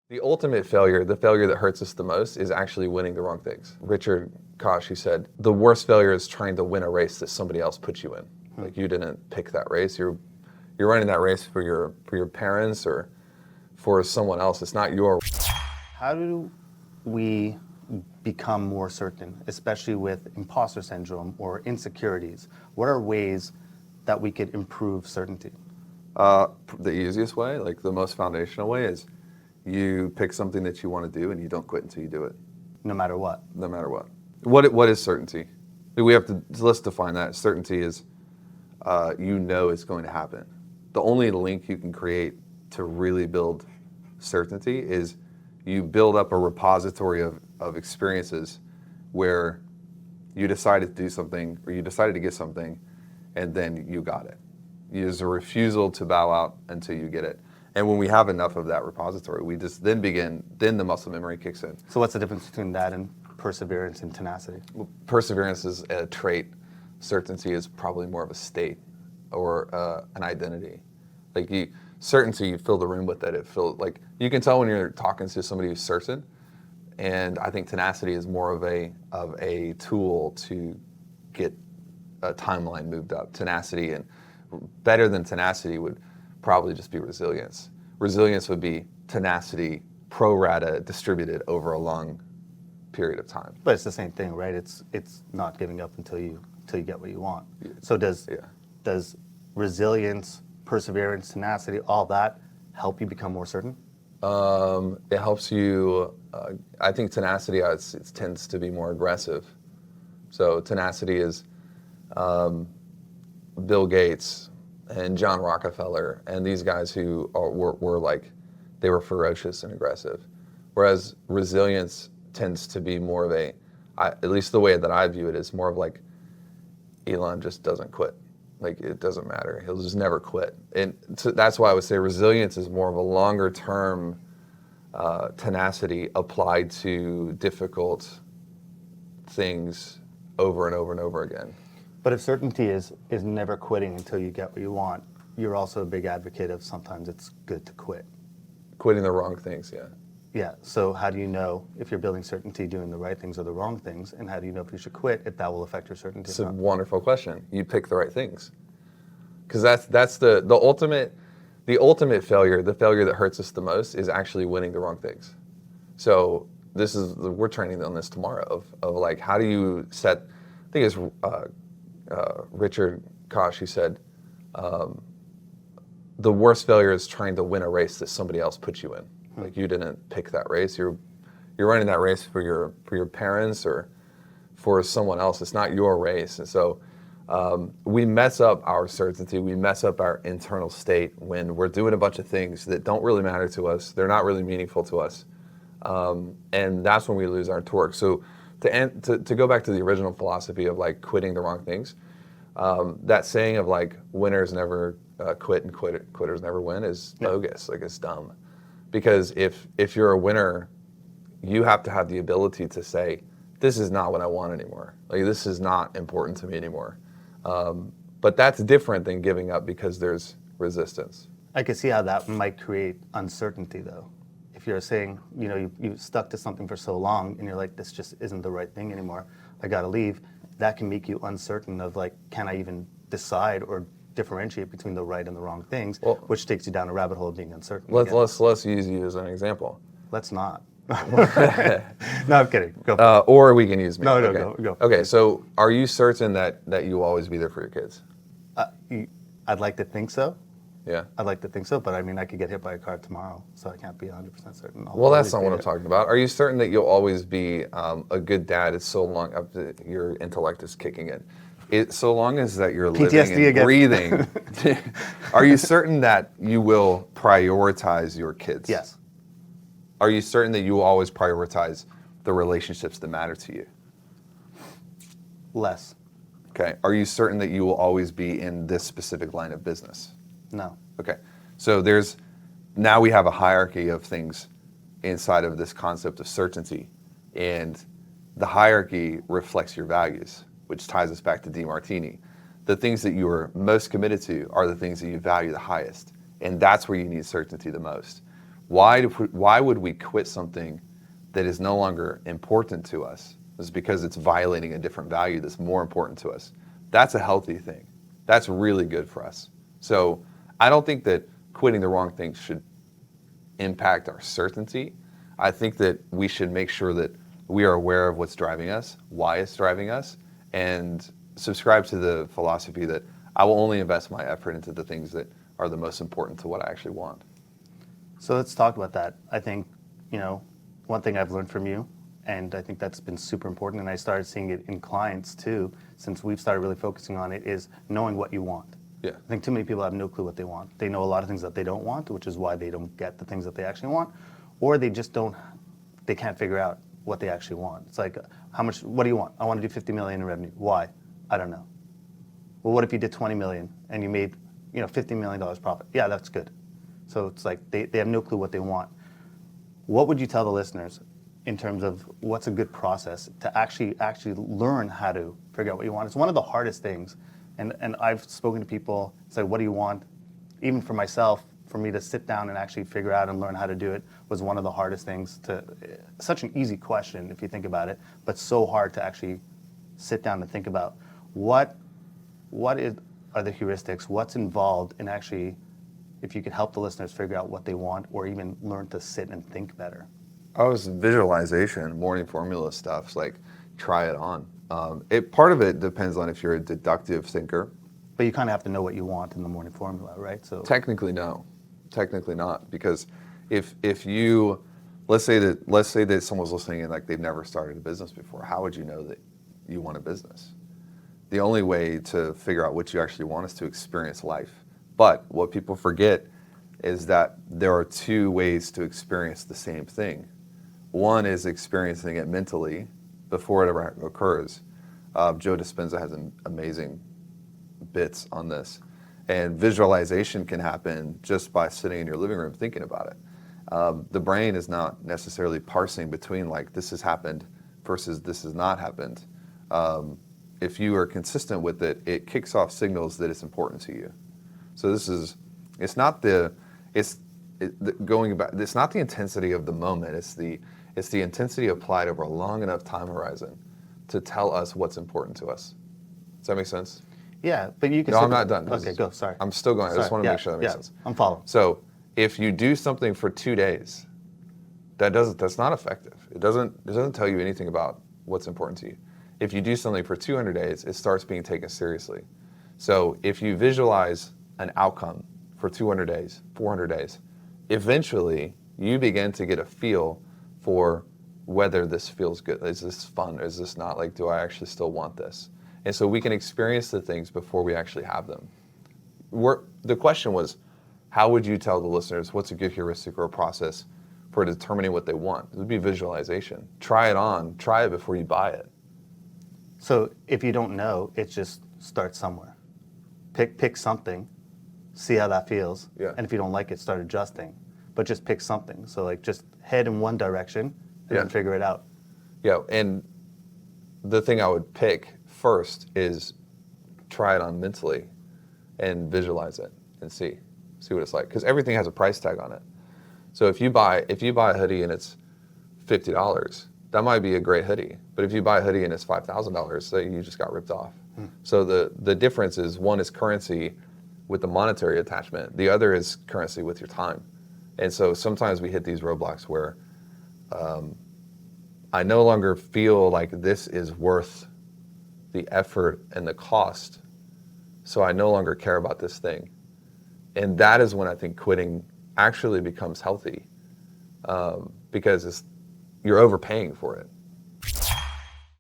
The ultimate failure, the failure that hurts us the most, is actually winning the wrong things. Richard Koch, he said, the worst failure is trying to win a race that somebody else put you in. Like, you didn't pick that race. You're running that race for your parents or for someone else. It's not your. How do we become more certain, especially with imposter syndrome or insecurities? What are ways that we could improve certainty? The easiest way, like the most foundational way, is you pick something that you want to do and you don't quit until you do it. No matter what. No matter what. What is certainty? Let's define that. Certainty is you know it's going to happen. The only link you can create to really build certainty is you build up a repository of experiences where you decided to do something or you decided to get something and then you got it. There's a refusal to bow out until you get it. And when we have enough of that repository, we just then the muscle memory kicks in. So what's the difference between that and perseverance and tenacity? Well, perseverance is a trait. Certainty is probably more of a state or an identity. Like certainty, you fill the room with it. Like you can tell when you're talking to somebody who's certain. And I think tenacity is more of a tool to get a timeline moved up. Tenacity, and better than tenacity, would probably just be resilience. Resilience would be tenacity pro rata distributed over a long period of time. But it's the same thing, right? It's not giving up until you get what you want. So does resilience, perseverance, tenacity, all that help you become more certain? It helps you. I think tenacity it tends to be more aggressive. So tenacity is Bill Gates and John Rockefeller and these guys who were like, they were ferocious and aggressive. Whereas resilience tends to be more of at least the way that I view it, is more of like, Elon just doesn't quit. Like, it doesn't matter. He'll just never quit. And so that's why I would say resilience is more of a longer term tenacity applied to difficult things over and over and over again. But if certainty is never quitting until you get what you want, you're also a big advocate of sometimes it's good to quit. Quitting the wrong things, yeah. Yeah, so how do you know if you're building certainty doing the right things or the wrong things? And how do you know if you should quit if that will affect your certainty? It's a wonderful question. You pick the right things. Because that's the ultimate failure, the failure that hurts us the most, is actually winning the wrong things. So we're training on this tomorrow of like, how do you set, I think it's Richard Koch, he said, the worst failure is trying to win a race that somebody else put you in. Like, you didn't pick that race. You're running that race for your parents or for someone else. It's not your race. And so we mess up our certainty. We mess up our internal state when we're doing a bunch of things that don't really matter to us. They're not really meaningful to us. And that's when we lose our torque. So to go back to the original philosophy of like quitting the wrong things, that saying of like winners never quit and quitters never win is bogus. Like, it's dumb. Because if you're a winner, you have to have the ability to say, this is not what I want anymore. Like, this is not important to me anymore. But that's different than giving up because there's resistance. I can see how that might create uncertainty, though. If you're saying, you stuck to something for so long and you're like, this just isn't the right thing anymore, I gotta leave, that can make you uncertain of like, can I even decide or differentiate between the right and the wrong things, which takes you down a rabbit hole of being uncertain. Let's use you as an example. Let's not. No, I'm kidding. Go. Or we can use me. No, okay. go. Okay, so are you certain that you will always be there for your kids? I'd like to think so. Yeah. I'd like to think so, but I mean, I could get hit by a car tomorrow, so I can't be 100% certain. Well, that's not what I'm talking about. Are you certain that you'll always be a good dad as so long as your intellect is kicking in? So long as that you're living and again. breathing, are you certain that you will prioritize your kids? Yes. Are you certain that you will always prioritize the relationships that matter to you? Less. Okay. Are you certain that you will always be in this specific line of business? No. Okay. So now we have a hierarchy of things inside of this concept of certainty. And the hierarchy reflects your values, which ties us back to DeMartini. The things that you are most committed to are the things that you value the highest. And that's where you need certainty the most. why would we quit something that is no longer important to us? It's because it's violating a different value that's more important to us. That's a healthy thing. That's really good for us. So I don't think that quitting the wrong thing should impact our certainty. I think that we should make sure that we are aware of what's driving us, why it's driving us, and subscribe to the philosophy that I will only invest my effort into the things that are the most important to what I actually want. So let's talk about that. I think, one thing I've learned from you, and I think that's been super important, and I started seeing it in clients too, since we've started really focusing on it, is knowing what you want. Yeah. I think too many people have no clue what they want. They know a lot of things that they don't want, which is why they don't get the things that they actually want, or they just they can't figure out what they actually want. It's like, what do you want? I want to do 50 million in revenue. Why? I don't know. Well, what if you did 20 million and you made, $50 million profit? Yeah, that's good. So it's like they have no clue what they want. What would you tell the listeners in terms of what's a good process to actually learn how to figure out what you want? It's one of the hardest things. And I've spoken to people, say, what do you want? Even for myself, for me to sit down and actually figure out and learn how to do it was one of the hardest things such an easy question if you think about it, but so hard to actually sit down and think about are the heuristics, what's involved in actually, if you could help the listeners figure out what they want or even learn to sit and think better. Visualization, morning formula stuff, like try it on. Part of it depends on if you're a deductive thinker. But you kind of have to know what you want in the morning formula, right? So technically not, because if you let's say that someone's listening and like they've never started a business before, how would you know that you want a business? The only way to figure out what you actually want is to experience life. But what people forget is that there are two ways to experience the same thing. One is experiencing it mentally before it ever occurs. Joe Dispenza has an amazing bits on this. And visualization can happen just by sitting in your living room thinking about it. The brain is not necessarily parsing between like this has happened versus this has not happened. If you are consistent with it, it kicks off signals that it's important to you. So it's not the intensity of the moment. It's the intensity applied over a long enough time horizon to tell us what's important to us. Does that make sense? Yeah, but you can. No, I'm not done. Okay, go. Sorry. I'm still going. I just want to make sure that makes sense. I'm following. So if you do something for 2 days, that's not effective. It doesn't tell you anything about what's important to you. If you do something for 200 days, it starts being taken seriously. So if you visualize an outcome for 200 days, 400 days, eventually you begin to get a feel for whether this feels good. Is this fun? Is this not? Like, do I actually still want this? And so we can experience the things before we actually have them. The question was, how would you tell the listeners what's a good heuristic or a process for determining what they want? It would be visualization. Try it on. Try it before you buy it. So if you don't know, it just starts somewhere. Pick something, see how that feels, Yeah. and if you don't like it, start adjusting. But just pick something. So like just head in one direction and then figure it out. Yeah, and the thing I would pick first is try it on mentally and visualize it and see what it's like, because everything has a price tag on it. So if you buy a hoodie and it's $50, that might be a great hoodie. But if you buy a hoodie and it's $5,000, say you just got ripped off. So the difference is, one is currency with the monetary attachment. The other is currency with your time. And so sometimes we hit these roadblocks where I no longer feel like this is worth the effort and the cost, so I no longer care about this thing. And that is when I think quitting actually becomes healthy, because you're overpaying for it.